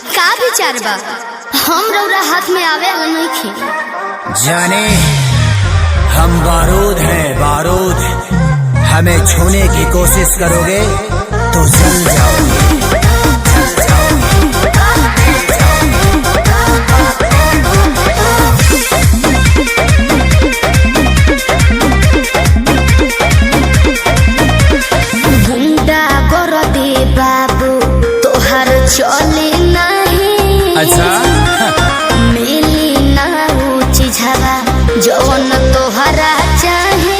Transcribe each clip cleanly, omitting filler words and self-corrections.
का विचार बा? हम रौरा हाथ में आवे वाला नहीं खे। जाने हम बारूद हैं बारूद, हमें छूने की कोशिश करोगे तो जल जाओगे। चले नहीं अच्छा मिली ना ऊंची झवा जौन तोहरा चाहे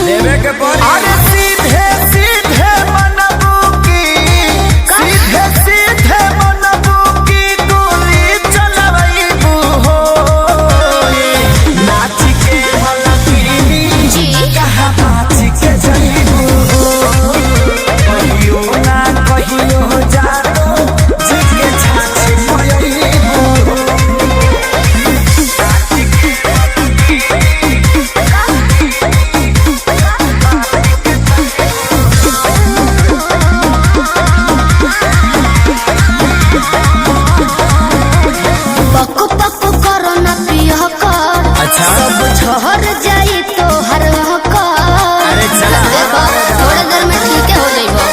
देवे के अरे सीधे सीधे मनबू की सीधे सीधे मनबू की गोली चलवैबू हो नाच के मलकिनी जी कहाँ नाच के जईबू हो कहियो ना कहियो जा झहर जाई तो हर थोड़ा देर में ठीक हो जाइबो।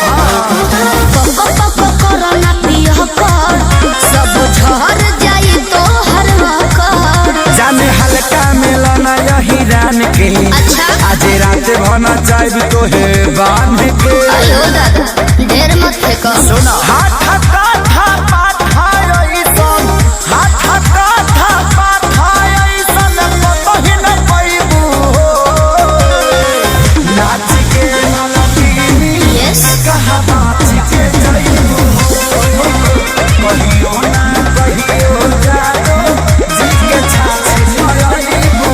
पको कोरोना पियो कर सब झहर जाई तो हर जाने हल्का मिलना यही रान के। अच्छा आज रात भना चाहब तो है बांध के। आयो दादा ढेर मत फेंको। सुना हाथ काथा पाथा ऐसन हाथ काथा पाथा ऐसन कतही न पैबू नाच के मलकिनी कहाँ नाच के जईबू कहियो ना कहियो जानो जी के छाछ जईबू।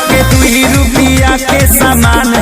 के 2 रुपया के सामान